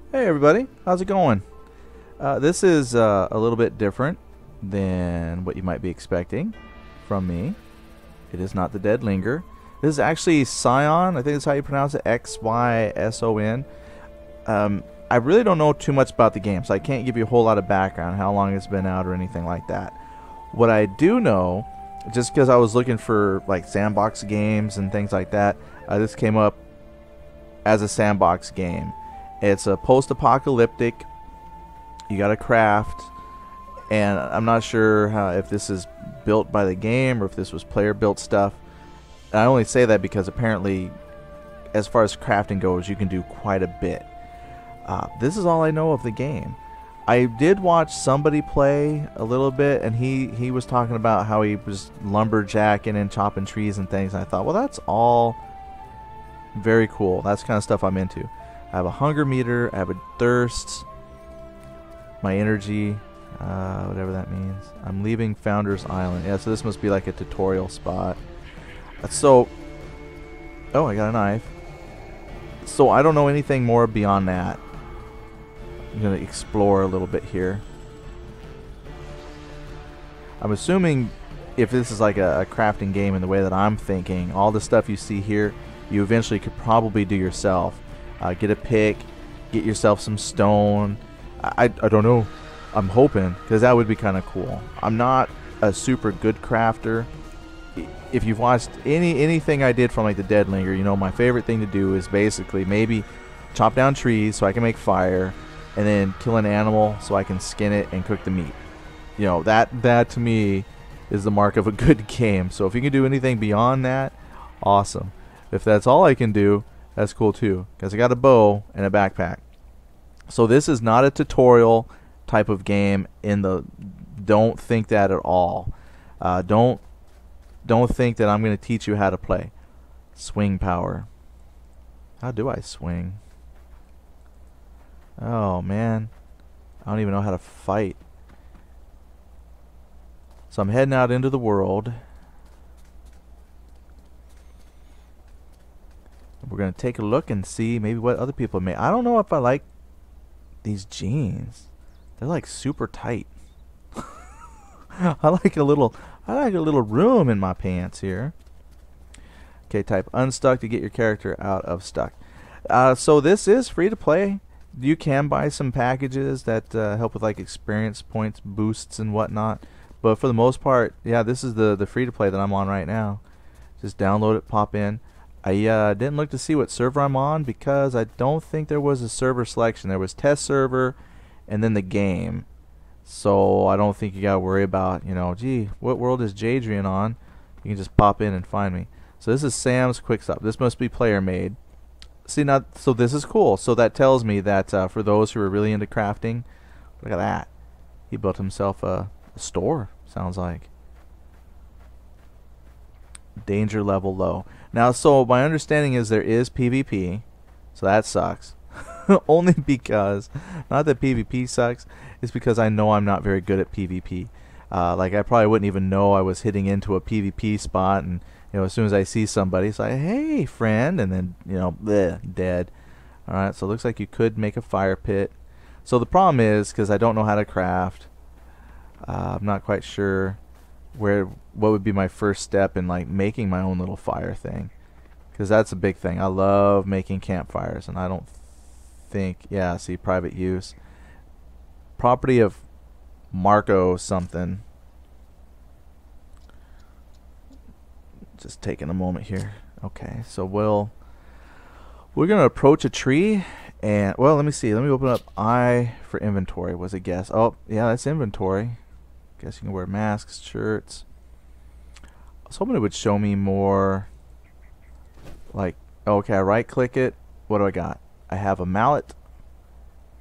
Hey everybody, how's it going? This is a little bit different than what you might be expecting from me. It is not the Dead Linger. This is actually Xsyon. I think that's how you pronounce it, Xyson. I really don't know too much about the game, so I can't give you a whole lot of background, how long it's been out or anything like that. What I do know, just because I was looking for like sandbox games and things like that, this came up as a sandbox game. It's a post-apocalyptic. You got to craft, and I'm not sure if this is built by the game or if this was player-built stuff. And I only say that because apparently, as far as crafting goes, you can do quite a bit. This is all I know of the game. I did watch somebody play a little bit, and he was talking about how he was lumberjacking and chopping trees and things. And I thought, well, that's all very cool. That's the kind of stuff I'm into. I have a hunger meter. I have a thirst. My energy, whatever that means. I'm leaving Founder's Island. Yeah, so this must be like a tutorial spot. So, oh, I got a knife. So I don't know anything more beyond that. I'm going to explore a little bit here. I'm assuming if this is like a crafting game in the way that I'm thinking, all the stuff you see here, you eventually could probably do yourself. Get a pick, get yourself some stone. I don't know. I'm hoping, because that would be kind of cool. I'm not a super good crafter. If you've watched anything I did from like the Dead Linger, you know my favorite thing to do is basically maybe chop down trees so I can make fire, and then kill an animal so I can skin it and cook the meat. You know, that to me is the mark of a good game. So if you can do anything beyond that, awesome. If that's all I can do, that's cool too, because I got a bow and a backpack. So this is not a tutorial type of game. Don't think that at all. Don't think that I'm going to teach you how to play. Swing power. How do I swing? Oh man, I don't even know how to fight. So I'm heading out into the world. We're going to take a look and see maybe what other people made. I don't know if I like these jeans. They're like super tight. I like a little room in my pants here. Okay, type unstuck to get your character out of stuck. So this is free to play. You can buy some packages that help with like experience points boosts and whatnot. But for the most part, yeah, this is the free to play that I'm on right now. Just download it, pop in. I didn't look to see what server I'm on because I don't think there was a server selection. There was test server and then the game. So I don't think you got to worry about, you know, gee, what world is Jadrian on? You can just pop in and find me. So this is Sam's Quick Stop. This must be player made. See, now, so this is cool. So that tells me that for those who are really into crafting, look at that. He built himself a store, sounds like. Danger level low. Now, so my understanding is there is PvP, so that sucks. Only because, not that PvP sucks, it's because I know I'm not very good at PvP. Like I probably wouldn't even know I was hitting into a PvP spot, and you know, as soon as I see somebody, it's like, hey friend, and then you know, bleh, dead. All right, so it looks like you could make a fire pit. So the problem is because I don't know how to craft. I'm not quite sure what would be my first step in like making my own little fire thing, because that's a big thing. I love making campfires, and I don't think, yeah, see, private use, property of Marco something. Just taking a moment here. Okay, so we're gonna approach a tree, and well, let me see, let me open up I for inventory. Was it guess? Oh yeah, that's inventory. Guess you can wear masks, shirts. I was hoping it would show me more like, okay, I right click it. What do I got? I have a mallet,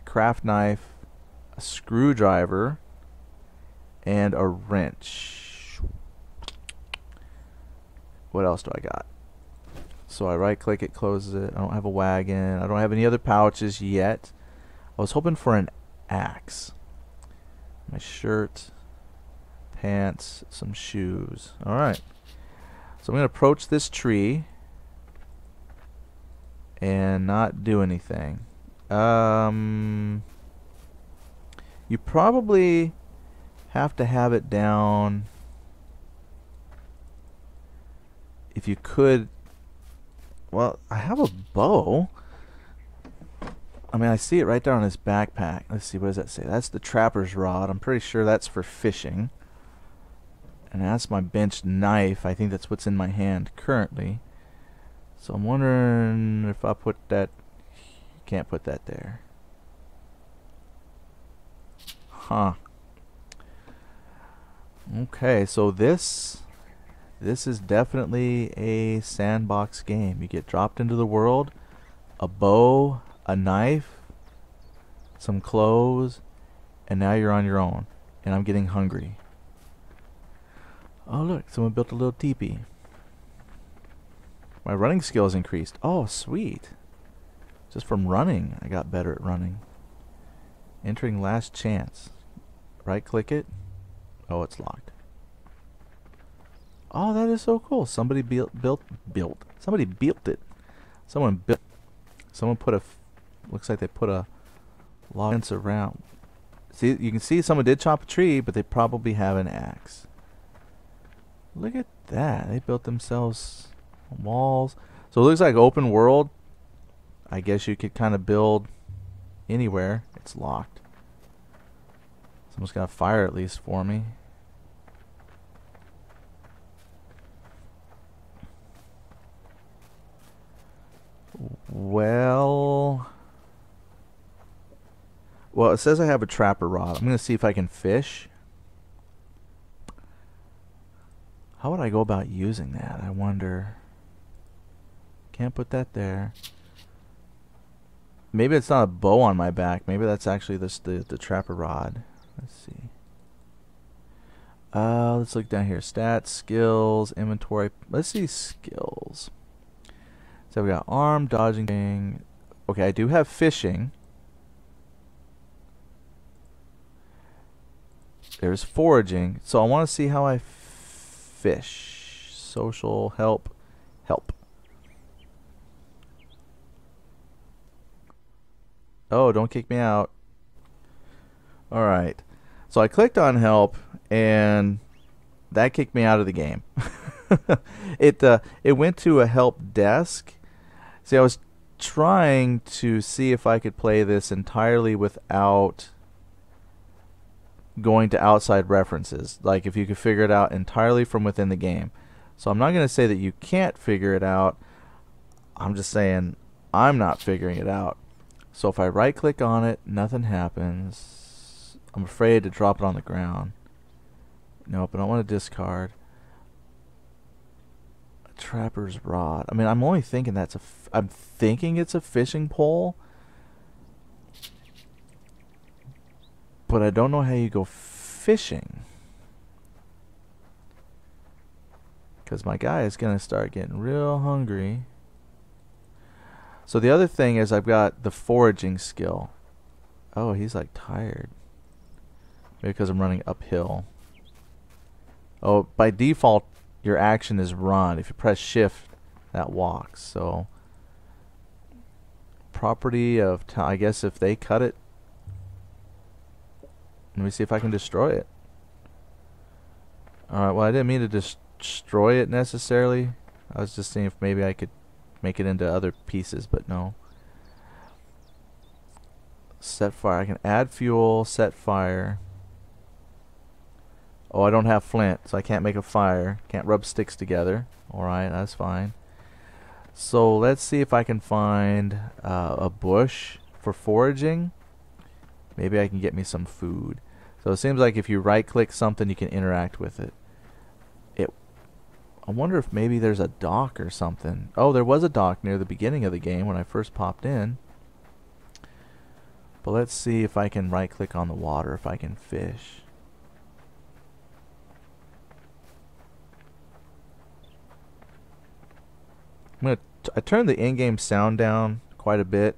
craft knife, a screwdriver, and a wrench. What else do I got? So I right click it, closes it. I don't have a wagon. I don't have any other pouches yet. I was hoping for an axe. My shirt, pants, some shoes. Alright. So I'm going to approach this tree and not do anything. You probably have to have it down. If you could, well, I have a bow. I mean, I see it right there on his backpack. Let's see, what does that say? That's the trapper's rod. I'm pretty sure that's for fishing. And that's my benched knife. I think that's what's in my hand currently. So I'm wondering if I put that... Can't put that there. Huh. Okay, so this is definitely a sandbox game. You get dropped into the world, a bow, a knife, some clothes, and now you're on your own. And I'm getting hungry. Oh look, someone built a little teepee. My running skills increased. Oh, sweet. Just from running, I got better at running. Entering last chance. Right click it. Oh, it's locked. Oh, that is so cool. Somebody built. Somebody built it. Someone put a, looks like they put a log fence around. See, you can see someone did chop a tree, but they probably have an axe. Look at that. They built themselves walls. So it looks like open world. I guess you could kind of build anywhere. It's locked. Someone's got a fire at least for me. Well, it says I have a trapper rod. I'm going to see if I can fish. How would I go about using that? I wonder. Can't put that there. Maybe it's not a bow on my back. Maybe that's actually the trapper rod. Let's see. Let's look down here. Stats, skills, inventory. Let's see skills. So we got arm, dodging. Okay, I do have fishing. There's foraging. So I want to see how I fish. Social, help. Oh, don't kick me out. Alright. So I clicked on help, and that kicked me out of the game. It went to a help desk. See, I was trying to see if I could play this entirely without going to outside references. Like if you could figure it out entirely from within the game. So I'm not going to say that you can't figure it out. I'm just saying I'm not figuring it out. So if I right click on it, nothing happens. I'm afraid to drop it on the ground. Nope, I don't want to discard. A trapper's rod. I mean, I'm only thinking that's I'm thinking it's a fishing pole. But I don't know how you go fishing. Because my guy is going to start getting real hungry. So the other thing is I've got the foraging skill. Oh, he's like tired. Maybe because I'm running uphill. Oh, by default, your action is run. If you press shift, that walks. So, property of, I guess if they cut it. Let me see if I can destroy it. Alright, well I didn't mean to destroy it necessarily. I was just seeing if maybe I could make it into other pieces, but no. Set fire. I can add fuel, set fire. Oh, I don't have flint, so I can't make a fire. Can't rub sticks together. Alright, that's fine. So let's see if I can find a bush for foraging. Maybe I can get me some food. So it seems like if you right click something, you can interact with it. I wonder if maybe there's a dock or something. Oh, there was a dock near the beginning of the game when I first popped in. But let's see if I can right click on the water, if I can fish. I turned the in-game sound down quite a bit.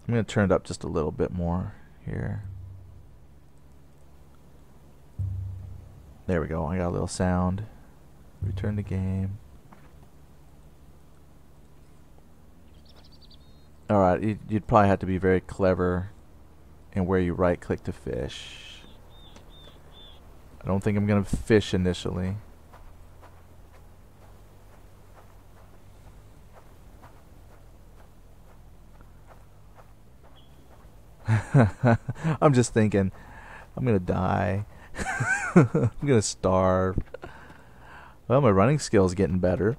I'm going to turn it up just a little bit more here. There we go. I got a little sound. Return to game. Alright, you'd probably have to be very clever in where you right click to fish. I don't think I'm gonna fish initially. I'm just thinking, I'm gonna die. I'm gonna starve. Well, my running skill's getting better.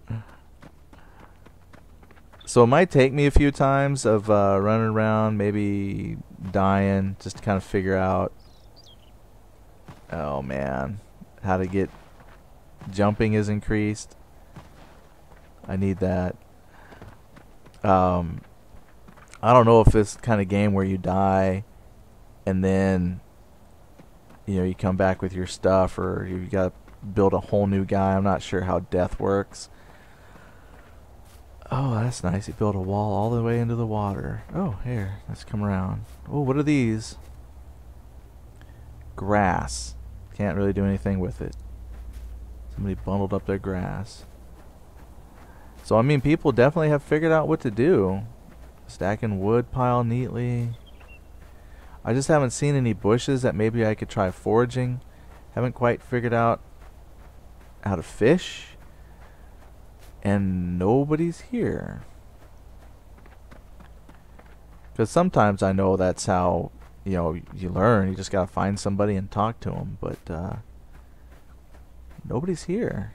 So it might take me a few times of running around, maybe dying, just to kind of figure out, oh man, how to get jumping is increased. I need that. I don't know if this kind of game where you die and then you come back with your stuff, or you got to build a whole new guy. I'm not sure how death works. Oh, that's nice. You built a wall all the way into the water. Oh, here, let's come around. Oh, what are these? Grass. Can't really do anything with it. Somebody bundled up their grass. So, I mean, people definitely have figured out what to do. Stacking wood pile neatly. I just haven't seen any bushes that maybe I could try foraging. Haven't quite figured out how to fish. And nobody's here. Because sometimes I know that's how, you learn. You just gotta find somebody and talk to them. But nobody's here.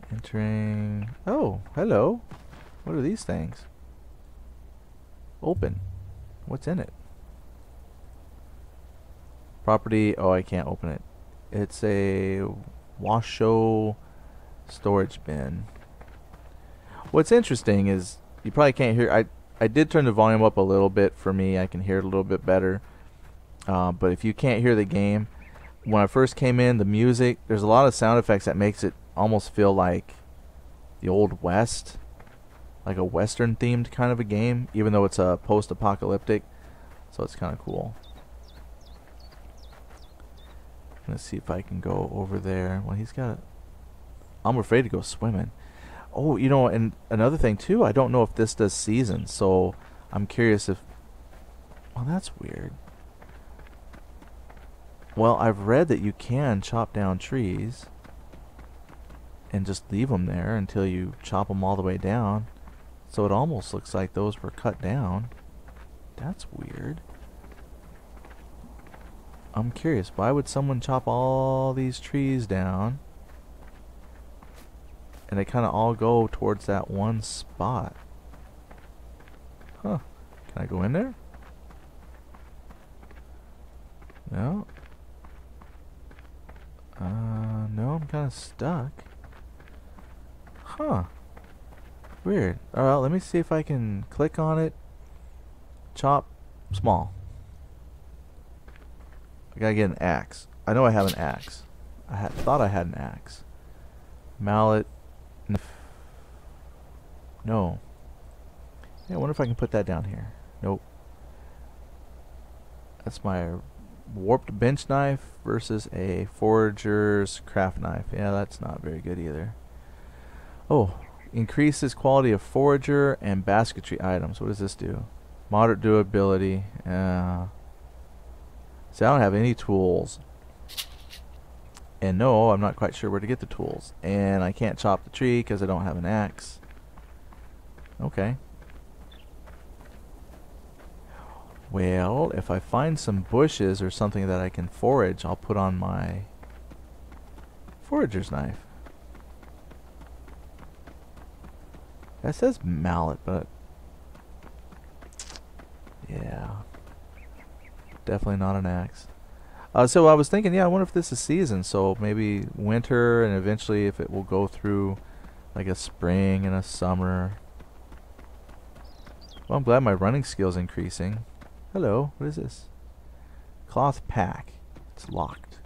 Entering. Oh, hello. What are these things? Open. What's in it? Property. Oh, I can't open it. It's a Washoe storage bin. What's interesting is you probably can't hear. I did turn the volume up a little bit for me. I can hear it a little bit better. But if you can't hear the game, when I first came in, the music, there's a lot of sound effects that makes it almost feel like the Old West, like a Western themed kind of a game, even though it's a post-apocalyptic. So it's kind of cool. Let's see if I can go over there. Well, he's got. I'm afraid to go swimming. Oh, and another thing too, I don't know if this does seasons, so I'm curious if. Well, that's weird. Well, I've read that you can chop down trees and just leave them there until you chop them all the way down. So it almost looks like those were cut down. That's weird. I'm curious, why would someone chop all these trees down and they kind of all go towards that one spot? Huh. Can I go in there? No. No, I'm kind of stuck. Huh. Weird. Alright, let me see if I can click on it. Chop small. I gotta get an axe. I know I have an axe. I thought I had an axe. Mallet. No. Yeah, I wonder if I can put that down here. Nope. That's my warped bench knife versus a forager's craft knife. Yeah, that's not very good either. Oh, increases quality of forager and basketry items. What does this do? Moderate durability. See, I don't have any tools. And no, I'm not quite sure where to get the tools. And I can't chop the tree because I don't have an axe. Okay. Well, if I find some bushes or something that I can forage, I'll put on my forager's knife. That says mallet, but yeah, definitely not an axe. So I was thinking, yeah, I wonder if this is season. So maybe winter, and eventually if it will go through like a spring and a summer. Well, I'm glad my running skill's increasing. Hello, what is this? Cloth pack. It's locked.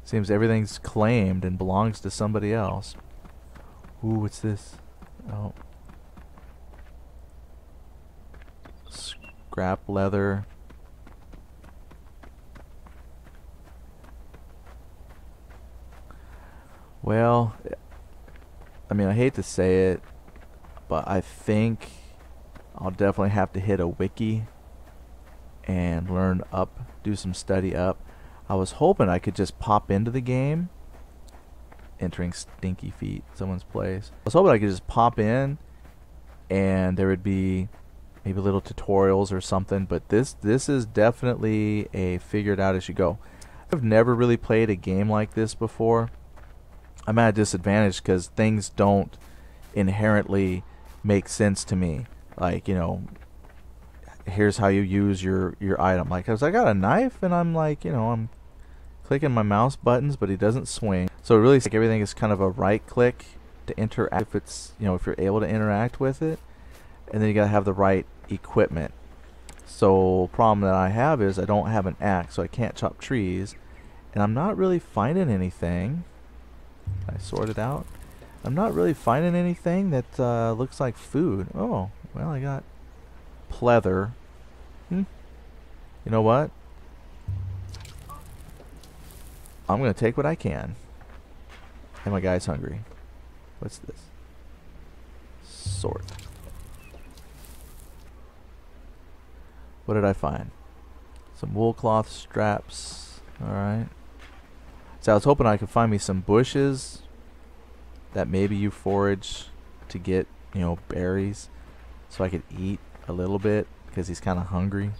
Seems everything's claimed and belongs to somebody else. Ooh, what's this? Oh. Scrap leather. Well, I mean, I hate to say it, but I think I'll definitely have to hit a wiki and learn up, do some study up. I was hoping I could just pop into the game, entering Stinky Feet, someone's place. I was hoping I could just pop in and there would be maybe little tutorials or something, but this is definitely a figured out as you go. I've never really played a game like this before. I'm at a disadvantage because things don't inherently make sense to me. Like, you know, here's how you use your item. Like, cause I got a knife and I'm like, you know, I'm clicking my mouse buttons, but he doesn't swing. So really, like, everything is kind of a right click to interact. If it's, you know, if you're able to interact with it, and then you gotta have the right equipment. So problem that I have is I don't have an axe, so I can't chop trees, and I'm not really finding anything. I sort it out. I'm not really finding anything that looks like food. Oh, well, I got pleather. You know what? I'm gonna take what I can. And my guy's hungry. What's this? Sort. What did I find? Some wool cloth straps. Alright. So I was hoping I could find me some bushes that maybe you forage to get, you know, berries, so I could eat a little bit because he's kind of hungry.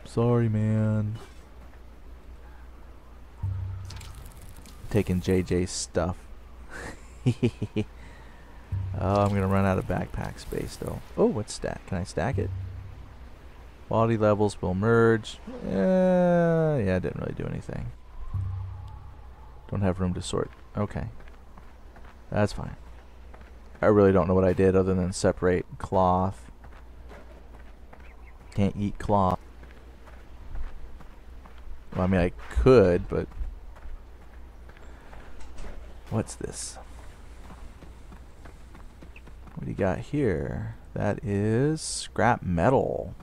Sorry, man. Taking JJ's stuff. I'm gonna run out of backpack space though. Oh, what's stack? Can I stack it? Quality levels will merge. Yeah, it didn't really do anything. Don't have room to sort. Okay. That's fine. I really don't know what I did other than separate cloth. Can't eat cloth. Well, I mean, I could, but... What's this? What do you got here? That is scrap metal.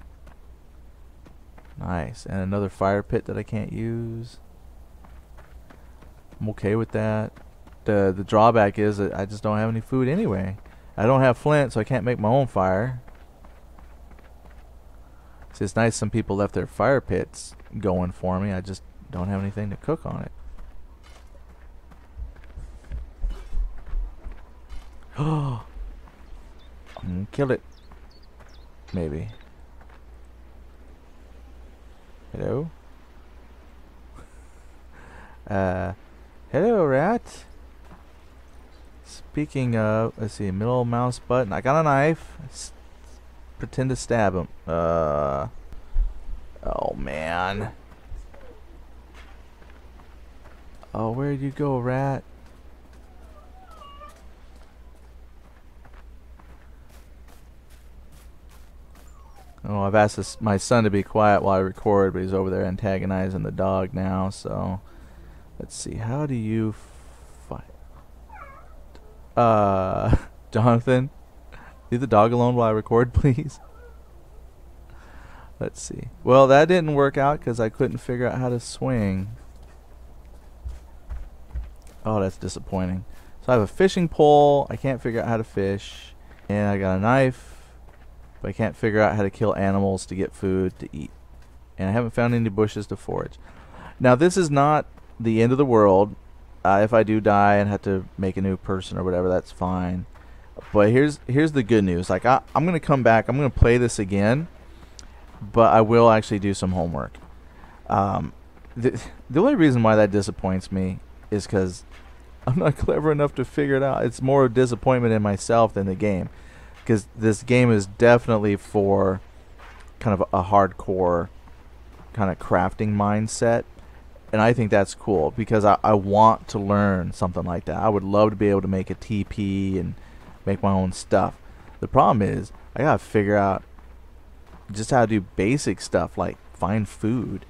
Nice. And another fire pit that I can't use. I'm okay with that. The drawback is that I just don't have any food anyway. I don't have flint, so I can't make my own fire. See, it's nice some people left their fire pits going for me. I just don't have anything to cook on it. Oh, I'm gonna kill it. Maybe. Hello? Hello, rat. Speaking of, let's see, middle mouse button. I got a knife. Pretend to stab him. Oh, man. Oh, where'd you go, rat? Oh, I've asked my son to be quiet while I record, but he's over there antagonizing the dog now, so... Let's see, how do you fight? Jonathan, leave the dog alone while I record, please. Let's see. Well, that didn't work out because I couldn't figure out how to swing. Oh, that's disappointing. So I have a fishing pole. I can't figure out how to fish. And I got a knife. But I can't figure out how to kill animals to get food to eat. And I haven't found any bushes to forage. Now, this is not the end of the world. If I do die and have to make a new person or whatever, that's fine. But here's the good news. Like, I'm going to come back. I'm going to play this again. But I will actually do some homework. The only reason why that disappoints me is because I'm not clever enough to figure it out. It's more a disappointment in myself than the game. Because this game is definitely for kind of a hardcore kind of crafting mindset. And I think that's cool because I want to learn something like that. I would love to be able to make a TP and make my own stuff. The problem is I got to figure out just how to do basic stuff like find food.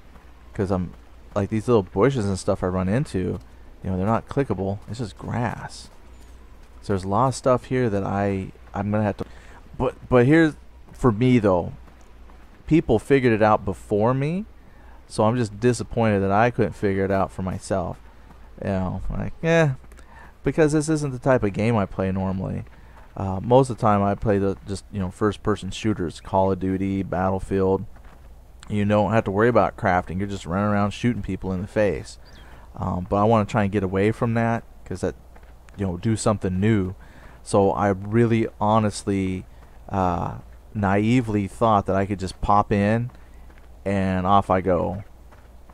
Because I'm like these little bushes and stuff I run into, you know, they're not clickable. It's just grass. So there's a lot of stuff here that I'm gonna have to. But here's for me though. People figured it out before me, so I'm just disappointed that I couldn't figure it out for myself. You know, like, because this isn't the type of game I play normally. Most of the time I play the just, first person shooters, Call of Duty, Battlefield. You don't have to worry about crafting. You're just running around shooting people in the face. But I want to try and get away from that, because that, do something new. So I really honestly, naively thought that I could just pop in and off I go,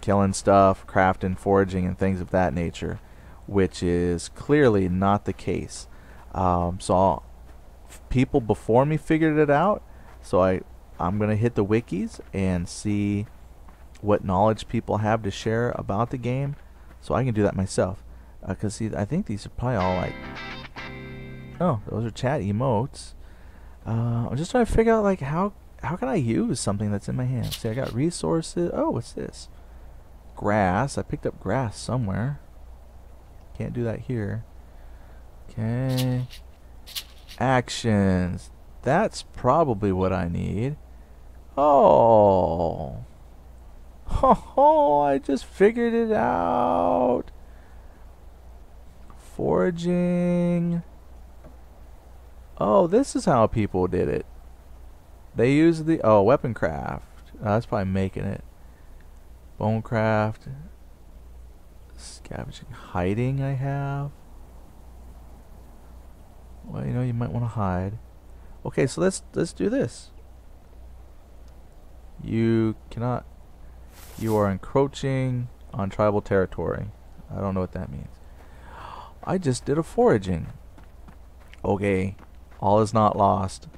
killing stuff, crafting, foraging, and things of that nature, which is clearly not the case. People before me figured it out, so I'm going to hit the wikis and see what knowledge people have to share about the game, so I can do that myself. Because I think these are probably all like, oh, those are chat emotes. I'm just trying to figure out, like, how can I use something that's in my hand. See, I got resources. Oh, what's this? Grass. I picked up grass somewhere. Can't do that here. Okay. Actions. That's probably what I need. Oh. Oh, I just figured it out. Foraging. Oh, this is how people did it. They used the weapon craft. That's probably making it. Bone craft. Scavenging, hiding. I have. Well, you might want to hide. Okay, so let's do this. You cannot. You are encroaching on tribal territory. I don't know what that means. I just did a foraging. Okay, all is not lost.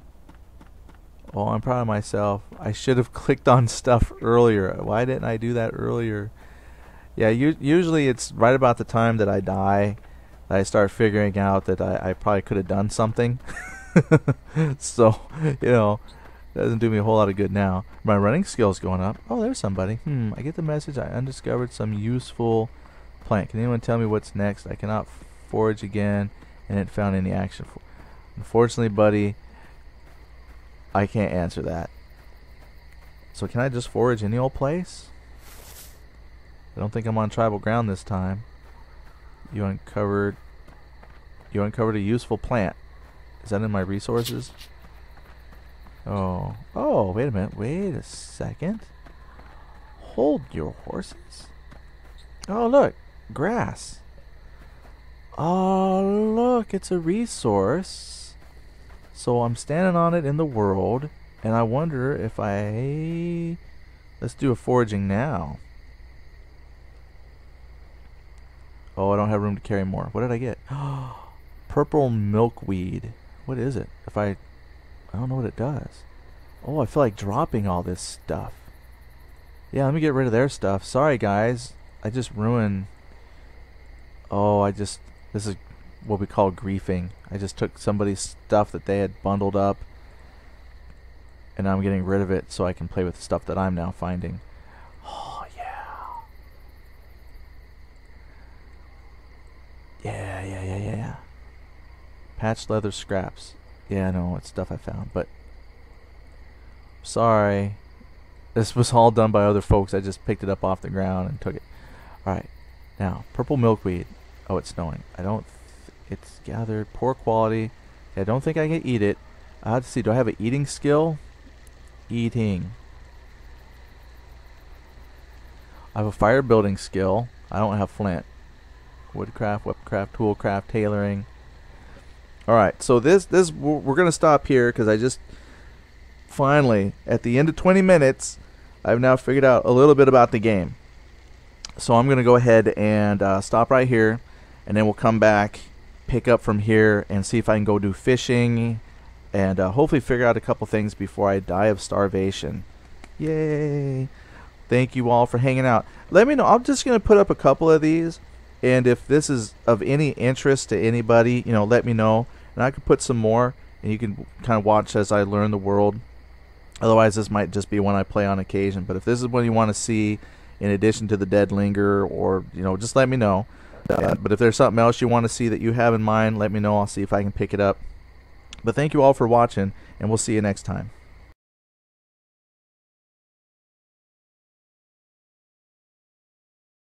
Oh, I'm proud of myself. I should have clicked on stuff earlier. Why didn't I do that earlier? Yeah, usually it's right about the time that I die that I start figuring out that I probably could have done something. So, doesn't do me a whole lot of good now. My running skill's going up. Oh, there's somebody. I get the message. I undiscovered some useful plant. Can anyone tell me what's next? I cannot forage again and it found any action. Unfortunately, buddy, I can't answer that. So can I just forage any old place? I don't think I'm on tribal ground this time. You uncovered a useful plant. Is that in my resources? Oh, wait a minute. Wait a second. Hold your horses. Oh, look. Grass. Oh, look. It's a resource. So I'm standing on it in the world, and I wonder if let's do a foraging now. Oh, I don't have room to carry more. What did I get? Purple milkweed. What is it? I don't know what it does. Oh, I feel like dropping all this stuff. Yeah, let me get rid of their stuff. Sorry, guys. I just ruined... this is what we call griefing. I just took somebody's stuff that they had bundled up, and I'm getting rid of it so I can play with the stuff that I'm now finding. Oh, yeah. Yeah. Patched leather scraps. Yeah, I know, it's stuff I found, but sorry. This was all done by other folks. I just picked it up off the ground and took it. Alright, now, purple milkweed. Oh, it's snowing. It's gathered. Poor quality. I don't think I can eat it. I have to see, do I have an eating skill? Eating. I have a fire building skill. I don't have flint. Woodcraft, weapcraft, toolcraft, tailoring. Alright, so we're going to stop here because I just finally, at the end of 20 minutes, I've now figured out a little bit about the game. So I'm going to go ahead and stop right here, and then we'll come back, pick up from here, and see if I can go do fishing, and hopefully figure out a couple things before I die of starvation. Yay! Thank you all for hanging out. Let me know. I'm just going to put up a couple of these, and if this is of any interest to anybody, let me know, and I could put some more, and you can kind of watch as I learn the world. Otherwise, this might just be one I play on occasion. But if this is one you want to see, in addition to the Dead Linger, or just let me know. But if there's something else you want to see that you have in mind, let me know. I'll see if I can pick it up. But thank you all for watching, and we'll see you next time.